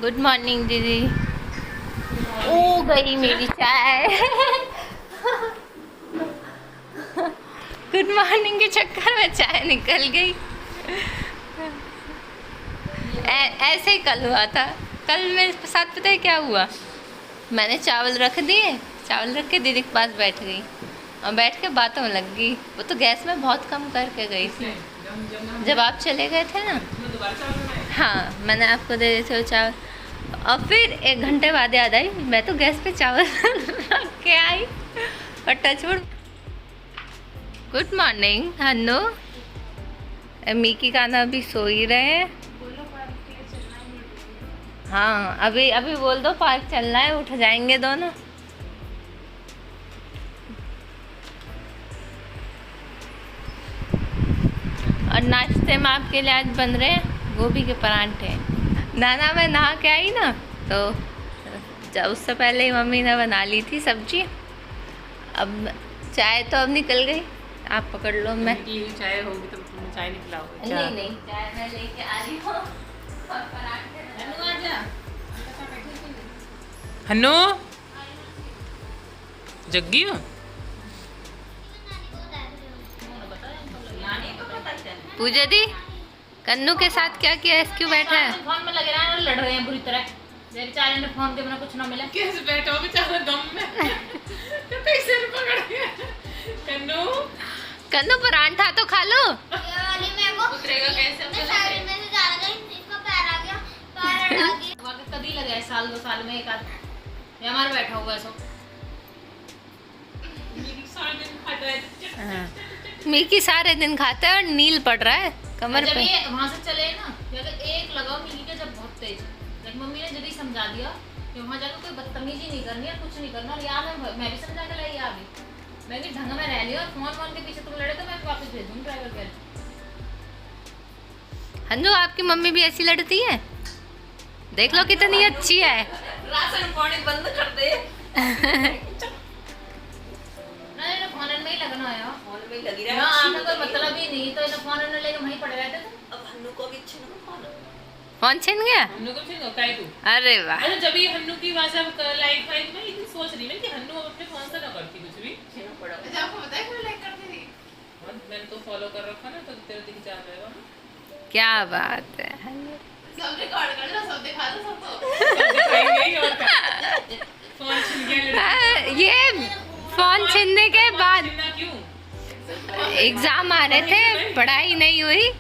Good morning दीदी। ओ गई मेरी चाय। गुड मॉर्निंग के चक्कर में चाय निकल गई। ऐसे ही कल हुआ था। कल मेरे साथ पता है क्या हुआ, मैंने चावल रख दिए, चावल रख के दीदी के पास बैठ गई और बैठ के बातों में लग गई। वो तो गैस में बहुत कम करके गई थी जब आप चले गए थे ना। हाँ, मैंने आपको दे दिए थे वो चावल और फिर 1 घंटे बाद याद आई मैं तो गैस पे चावल रख के आई और टचवुड। Good morning Hannu. मीकी कान्हा अभी सो ही रहे हैं। हाँ, अभी अभी बोल दो पार्क चलना है, उठ जाएंगे दोनों। और नाश्ते में आपके लिए आज बन रहे हैं गोभी के परांठे। नाना मैं नहा के आई ना तो जब उससे पहले ही मम्मी ने बना ली थी सब्जी। अब चाय तो अब निकल गई, आप पकड़ लो। मैं चाय होगी तो तुम्हें चाय नहीं पिलाओगे? नहीं नहीं, चाय मैं लेके आ रही हूँ और परांठे। हन्नू जग्गी हो? पूजा दी कन्नू के साथ क्या किया? क्यों बैठा है? फोन में लगे रहे हैं, लड़ रहे हैं बुरी तरह। बेचारे ने फोन के बिना कुछ ना मिला। कैसे बैठा हो बेचारा दम में? तो कैसे पकड़ गया? कन्नू कन्नू परांठा तो खा लो। उतरेगा कैसे? कभी लगे साल 2 साल में एक आध ये हमारे बैठा हुआ है। सो मीकी सारे दिन खाता है और नील पड़ रहा है कमर जब पे। ये वहाँ से चले ना, अगर एक लगाओ मिली के जब बहुत तेज, लेकिन मम्मी ने जब ही समझा दिया कि वहाँ जाकर कोई बदतमीजी नहीं करनी है, कुछ नहीं करना। और यार मैं भी समझा के लाई, आ गई मैं भी ढंग में रह लिया। और फोन के पीछे तुम लड़े तो मैं वापस भेज दूँ ड्राइवर के। हन्नू आपकी मम्मी भी ऐसी लड़ती है? देख लो कितनी अच्छी है। राशन पानी बंद कर दे। नहीं फोन में ही लगना है, फोन में ही लगी रहा है। आने कोई मतलब ही नहीं, तो इन्हें फोन में लेके वहीं पड़े रहते थे। अब हन्नू को भी छीन फोन छिन गया? हन्नू को छीन काई तू? अरे वाह। अच्छा जब ये हन्नू की वजह से लाइफ फाइल में इतनी सोच रही मैं कि हन्नू अपने फोन से ना करती कुछ भी। छीन पड़ा। अच्छा आपको पता है क्यों लाइक करती थी? मैंने तो फॉलो कर रखा ना, तो तेरा दिख जा रहेगा ना। क्या बात है। सब रिकॉर्ड कर लो, सब दिखा दो सबको। सब दिखाएंगे ही और क्या? फोन छीन गया ये फोन छीनने के बाद क्यों? एग्जाम आ रहे थे, पढ़ाई नहीं हुई।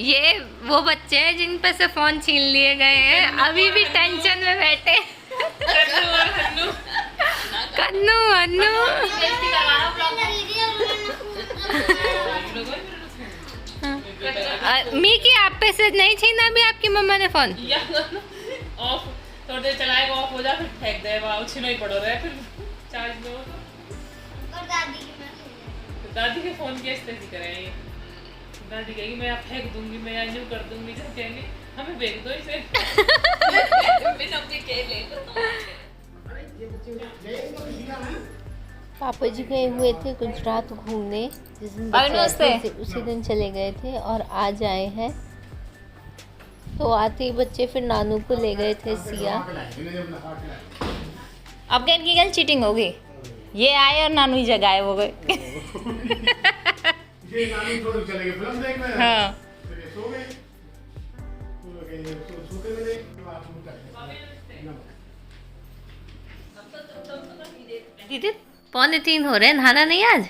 ये वो बच्चे हैं जिन पे से फोन छीन लिए गए हैं, अभी भी टेंशन में बैठे। कन्नू और हन्नू। कन्नू हन्नू। बेइज्जती करवा रहा हूं। मीकी आप पे से नहीं छीना अभी आपकी मम्मा ने फोन? ऑफ थोड़ी देर चलाएगा, ऑफ हो जा फिर फेंक दे, वहाँ उछिनो ही पड़ो रहे फिर चार्ज में हो तो। दादी के फोन की स्थिति करें ये। दादी कहेगी मैं आप फेंक दूंगी, मैं यहाँ यूँ कर दूंगी, जब कहेंगे हमें फेंक दो इसे। पापा जी गए हुए थे गुजरात घूमने, जिस दिन बच्चे आए थे उसी दिन चले गए थे और आज आए हैं। तो आते ही बच्चे फिर नानू को ले गए थे सिया। अब क्या इनकी कल चीटिंग होगी? ये आए और नानू ही जगह हो गए। हाँ दीदी 2:45 हो रहे हैं, नहाना नहीं आज?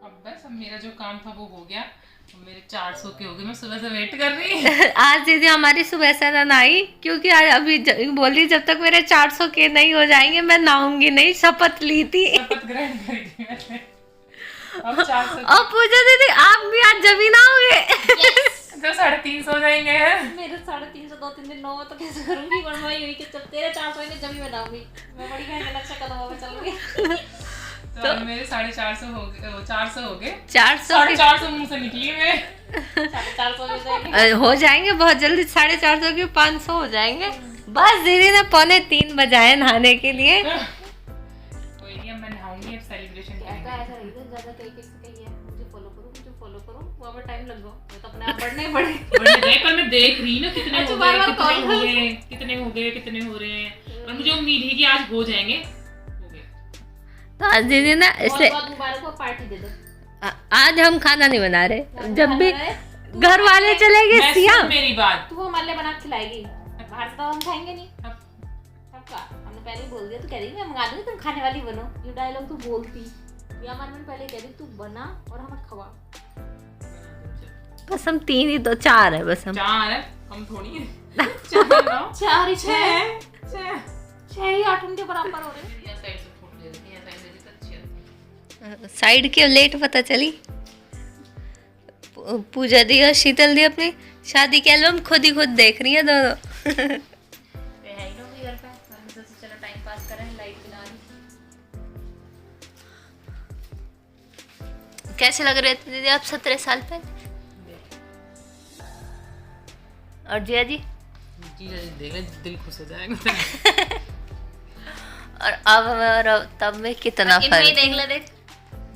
अब बस अब मेरा जो काम था वो हो गया, अब मेरे 400 के हो गए, मैं सुबह से वेट कर रही। आज दीदी हमारी सुबह से ना नहाई क्योंकि आज अभी बोल रही जब तक मेरे 400 के नहीं हो जाएंगे मैं नहाऊंगी नहीं, शपथ ली थी। शपथ ग्रहण करी थी मैंने। अब 400 और पूजा दीदी आप भी आज जब ही नहाओगे? तो 350 हो जाएंगे। मेरे 350 2-3 दिन नौ तो कैसे करूंगी? वरना यही कि जब तेरे 400 होंगे जब ही मैं लाऊंगी। मैं बड़ी बहन के नक्शा कदमों पे चल रही। तो अब मेरे 450 हो गए, 400 हो गए। 400 450 मुंह से निकली मैं। 450 हो जाएंगे। हो जाएंगे बहुत जल्दी, 450 के 500 हो जाएंगे। बस दीदी ने 2:45 बजाए नहाने के लिए। कोई नहीं, अब मैं नहाऊंगी, अब सेलिब्रेशन करेंगे। ऐसा रीजन ज्यादा कहीं किसी का ये मुझे फॉलो करो, मुझे फॉलो करो। वो टाइम लग गया, वो तो अपने आप बढ़ने ही बढ़े। बढ़ने गए, पर मैं देख रही ना कितने अच्छा, हो बार गए, बार कितने कॉल हुए, कितने हो गए, कितने हो रहे हैं, और मुझे उम्मीद है कि आज हो जाएंगे, हो गए। तो आज दीदी ना इसलिए बहुत मुबारक हो, पार्टी दे दो। आज हम खाना नहीं बना रहे, जब भी तू घर वाले चले गए मैं सिया सुन मेरी बात, तू हमारे लिए बना के खिलाएगी, बाहर से तो हम खाएंगे नहीं। अब सबका हमने पहले ही बोल दिया, तू कह रही मैं मंगा दूंगी, तुम खाने वाली बनो। ये डायलॉग तू बोलती या हमारे मन पहले कह रही तू बना और हमें खवा। बस हम 3 ही तो 4 है बस हम। 4 है, हम थोड़ी है 4 ना, 4 ही 6 6 6 ही 8 उनके बराबर हो रहे हैं। ये साइड से फोड़ दे रही है, साइड से तो अच्छी है। साइड की लेट पता चली। पूजा दी और शीतल दी अपनी शादी के एल्बम खुद ही खुद देख रही है दोनों। है ही लोग घर पे, हम सोचे चलो टाइम पास करें, लाइट भी ना आ। कैसे लग रहे थे दीदी आप 17 साल पे? और जिया जी? जी देख ले दिल खुश हो जाएगा। और तब में कितना इनमें ही फर्क। देख ले, देख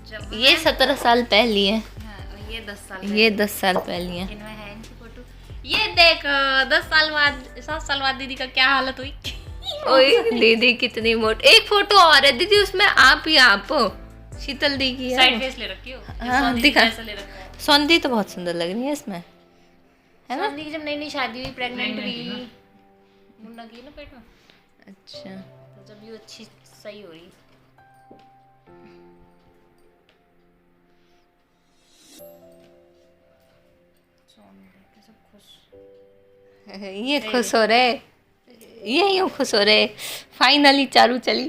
जब ये 17 साल पहली है, हाँ, ये 10 साल ये 10 साल पहली है। इनमें है इनकी फोटो। ये देख 10 साल बाद 7 साल बाद दीदी का क्या हालत हुई। ओए दीदी कितनी मोटी। एक फोटो और है दीदी, उसमें आप ही आप हो, शीतल दी की है। साइड फेस ले रखी हो, हाँ, सौंधी दिखा। जैसा ले रखा है। सौंधी तो बहुत सुंदर लग रही है इसमें, है ना? सौंधी की जब नई नई शादी हुई, प्रेग्नेंट Pregnant हुई, थी मुन्ना की ना पेट में, अच्छा। तो जब ये अच्छी सही हो रही। सब खुश। ये खुश हो रहे, ये यूं खुश हो रहे, फाइनली चारू चली।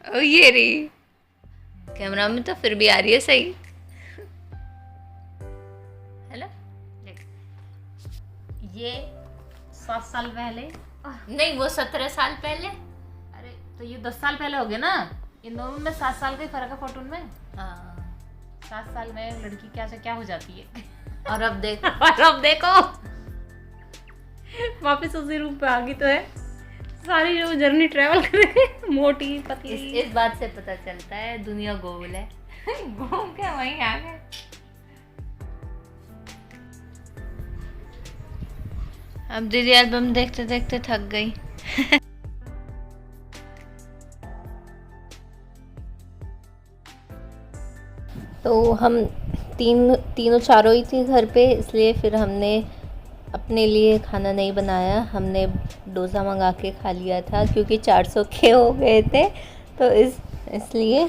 ओ ये रही, कैमरा में तो फिर भी आ रही है सही, है ना? देख ये 7 साल पहले, नहीं वो 17 साल पहले। अरे तो ये 10 साल पहले हो गए ना, इन दोनों में 7 साल का ही फर्क है फोटो में। हाँ। 7 साल में लड़की क्या से क्या हो जाती है। और अब देखो, और अब देखो वापस उसी रूप पे आ गई, तो है सारी जो जर्नी ट्रेवल करेंगे, मोटी पतली। इस बात से पता चलता है दुनिया गोल है। घूम के वहीं आ गए। अब दीदी एल्बम देखते देखते थक गई। तो हम तीनों चारों ही थी घर पे, इसलिए फिर हमने अपने लिए खाना नहीं बनाया, हमने डोसा मंगा के खा लिया था क्योंकि 400 के हो गए थे, तो इसलिए।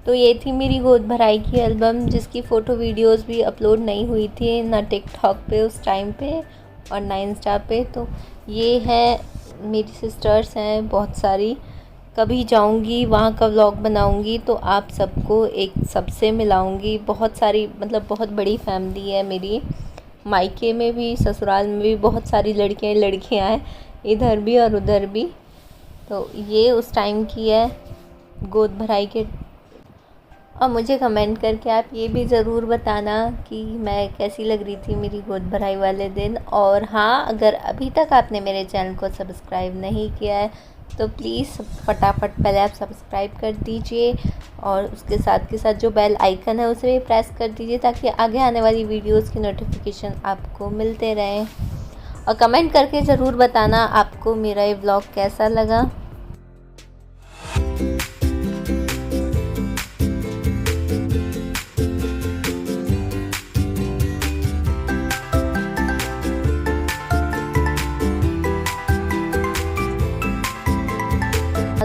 तो ये थी मेरी गोद भराई की एल्बम, जिसकी फ़ोटो वीडियोस भी अपलोड नहीं हुई थी, ना टिकटॉक पे उस टाइम पे और ना इंस्टा पे। तो ये है मेरी सिस्टर्स हैं बहुत सारी, कभी जाऊंगी वहाँ का व्लॉग बनाऊंगी तो आप सबको एक सबसे मिलाऊंगी। बहुत सारी मतलब बहुत बड़ी फैमिली है मेरी, मायके में भी ससुराल में भी बहुत सारी लड़कियां हैं, इधर भी और उधर भी। तो ये उस टाइम की है गोद भराई के। और मुझे कमेंट करके आप ये भी ज़रूर बताना कि मैं कैसी लग रही थी मेरी गोद भराई वाले दिन। और हाँ, अगर अभी तक आपने मेरे चैनल को सब्सक्राइब नहीं किया है तो प्लीज़ फटाफट पहले आप सब्सक्राइब कर दीजिए और उसके साथ के साथ जो बेल आइकन है उसे भी प्रेस कर दीजिए ताकि आगे आने वाली वीडियोस की नोटिफिकेशन आपको मिलते रहें। और कमेंट करके ज़रूर बताना आपको मेरा ये व्लॉग कैसा लगा।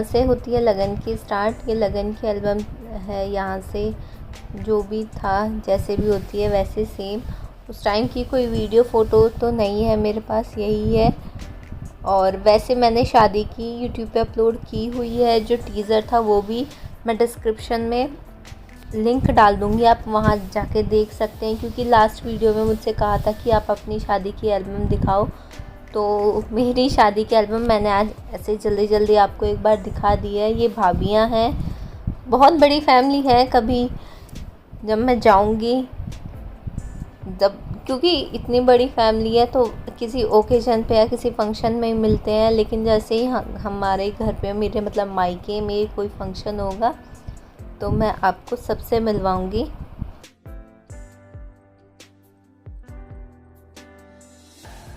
से होती है लगन की स्टार्ट, ये लगन की एल्बम है। यहाँ से जो भी था जैसे भी होती है वैसे सेम। उस टाइम की कोई वीडियो फ़ोटो तो नहीं है मेरे पास, यही है। और वैसे मैंने शादी की यूट्यूब पे अपलोड की हुई है, जो टीज़र था वो भी मैं डिस्क्रिप्शन में लिंक डाल दूँगी, आप वहाँ जाके देख सकते हैं। क्योंकि लास्ट वीडियो में मुझसे कहा था कि आप अपनी शादी की एल्बम दिखाओ, तो मेरी शादी की एल्बम मैंने आज ऐसे जल्दी जल्दी आपको एक बार दिखा दी है। ये भाभियाँ हैं, बहुत बड़ी फैमिली है। कभी जब मैं जाऊंगी, जब क्योंकि इतनी बड़ी फैमिली है तो किसी ओकेजन पे या किसी फंक्शन में मिलते हैं, लेकिन जैसे ही हमारे घर पे मेरे मतलब मायके में कोई फंक्शन होगा तो मैं आपको सबसे मिलवाऊंगी।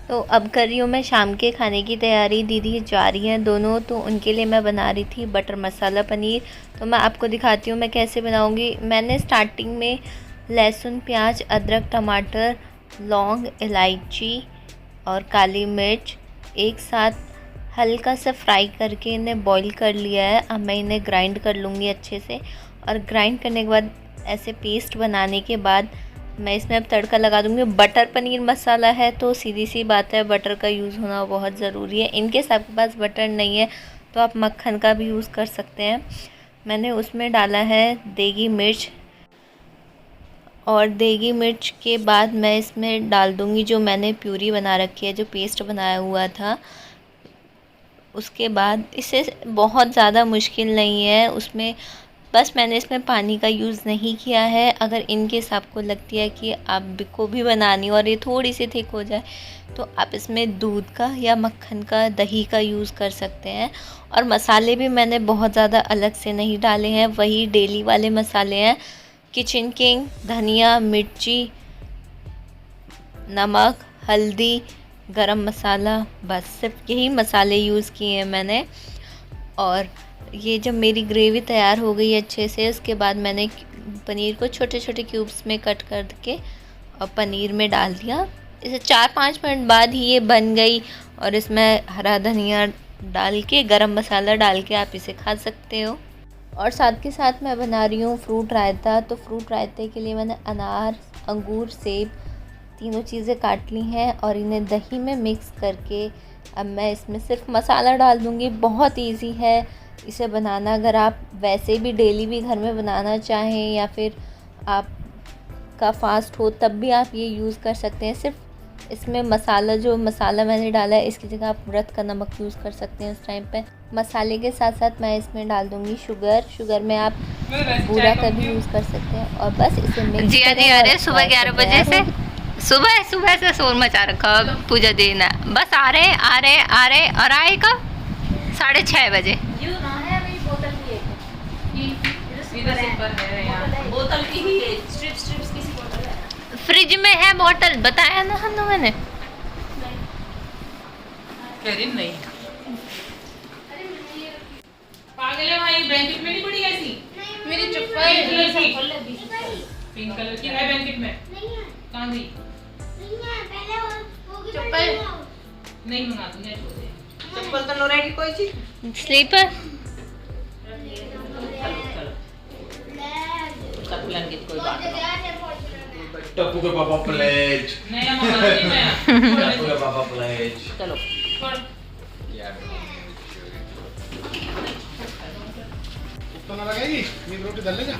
तो अब कर रही हूँ मैं शाम के खाने की तैयारी। दीदी जा रही हैं दोनों, तो उनके लिए मैं बना रही थी बटर मसाला पनीर। तो मैं आपको दिखाती हूँ मैं कैसे बनाऊँगी। मैंने स्टार्टिंग में लहसुन, प्याज, अदरक, टमाटर, लौंग, इलायची और काली मिर्च एक साथ हल्का सा फ्राई करके इन्हें बॉईल कर लिया है। अब मैं इन्हें ग्राइंड कर लूँगी अच्छे से, और ग्राइंड करने के बाद ऐसे पेस्ट बनाने के बाद मैं इसमें अब तड़का लगा दूँगी। बटर पनीर मसाला है तो सीधी सी बात है, बटर का यूज़ होना बहुत ज़रूरी है। इनकेस आपके पास बटर नहीं है तो आप मक्खन का भी यूज़ कर सकते हैं। मैंने उसमें डाला है देगी मिर्च, और देगी मिर्च के बाद मैं इसमें डाल दूँगी जो मैंने प्यूरी बना रखी है, जो पेस्ट बनाया हुआ था। उसके बाद इसे बहुत ज़्यादा मुश्किल नहीं है उसमें, बस मैंने इसमें पानी का यूज़ नहीं किया है। अगर इनकेस आपको लगती है कि आपको भी बनानी और ये थोड़ी सी थिक हो जाए तो आप इसमें दूध का या मक्खन का, दही का यूज़ कर सकते हैं। और मसाले भी मैंने बहुत ज़्यादा अलग से नहीं डाले हैं, वही डेली वाले मसाले हैं। किचन किंग, धनिया, मिर्ची, नमक, हल्दी, गरम मसाला, बस सिर्फ यही मसाले यूज़ किए हैं मैंने। और ये जब मेरी ग्रेवी तैयार हो गई अच्छे से, उसके बाद मैंने पनीर को छोटे छोटे क्यूब्स में कट करके और पनीर में डाल दिया। इसे 4-5 मिनट बाद ही ये बन गई, और इसमें हरा धनिया डाल के, गरम मसाला डाल के आप इसे खा सकते हो। और साथ के साथ मैं बना रही हूँ फ्रूट रायता। तो फ्रूट रायते के लिए मैंने अनार, अंगूर, सेब तीनों चीज़ें काट ली हैं और इन्हें दही में मिक्स करके अब मैं इसमें सिर्फ मसाला डाल दूँगी। बहुत इजी है इसे बनाना। अगर आप वैसे भी डेली भी घर में बनाना चाहें या फिर आपका फास्ट हो तब भी आप ये यूज़ कर सकते हैं। सिर्फ इसमें जो मसाला मैंने डाला है इसकी जगह आप व्रत का नमक यूज़ कर सकते हैं उस टाइम पे। मसाले के साथ साथ मैं इसमें डाल दूँगी शुगर में आप बूरा का भी यूज़ कर सकते हैं। और बस इसे मिक्स जी करें। अरे सुबह 11 बजे से सुबह से शोर मचा रखा पूजा देना। बस आ रहे और आए कब? 6:30 बजे। बोतल की ही है, स्ट्रिप्स किसी बोतल है। फ्रिज में है बोतल, बताया ना हम लोगों ने। करीम नहीं पागल है भाई, ब्लैंकेट में नहीं पड़ी ऐसी। मेरी पिंक कलर की है ब्लैंकेट में। कहाँ गई? चप्पल नहीं मंगा दूंगी। चप्पल तो नो रेडी कोई चीज। स्लीपर कोई बात नहीं। टप्पू के पापा प्लेज। नया मंगा दूंगी मैं। टप्पू के पापा प्लेज। चलो तो ना लगेगी नींद रोटी डाल लेगा।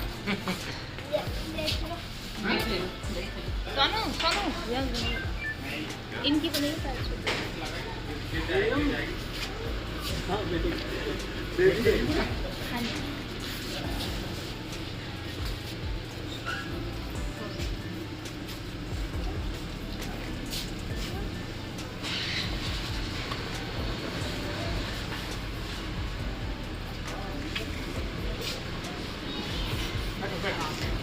इनकी बनेगी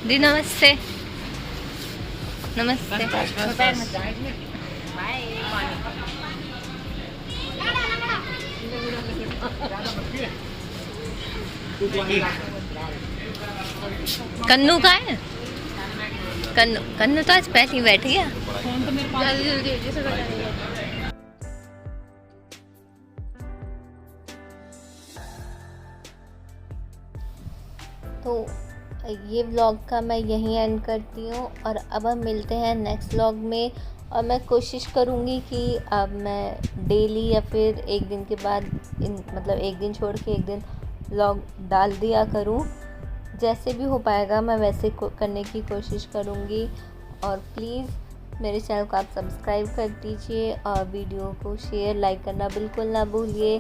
दी नमस्ते। नमस्ते। कन्नू का है? कन्नू तो आज पहले ही बैठ गया। तो ये व्लॉग का मैं यहीं एंड करती हूँ, और अब हम मिलते हैं नेक्स्ट व्लॉग में। और मैं कोशिश करूँगी कि अब मैं डेली या फिर एक दिन के बाद मतलब एक दिन छोड़ के एक दिन व्लॉग डाल दिया करूँ। जैसे भी हो पाएगा मैं वैसे करने की कोशिश करूँगी। और प्लीज़ मेरे चैनल को आप सब्सक्राइब कर दीजिए और वीडियो को शेयर लाइक करना बिल्कुल ना भूलिए।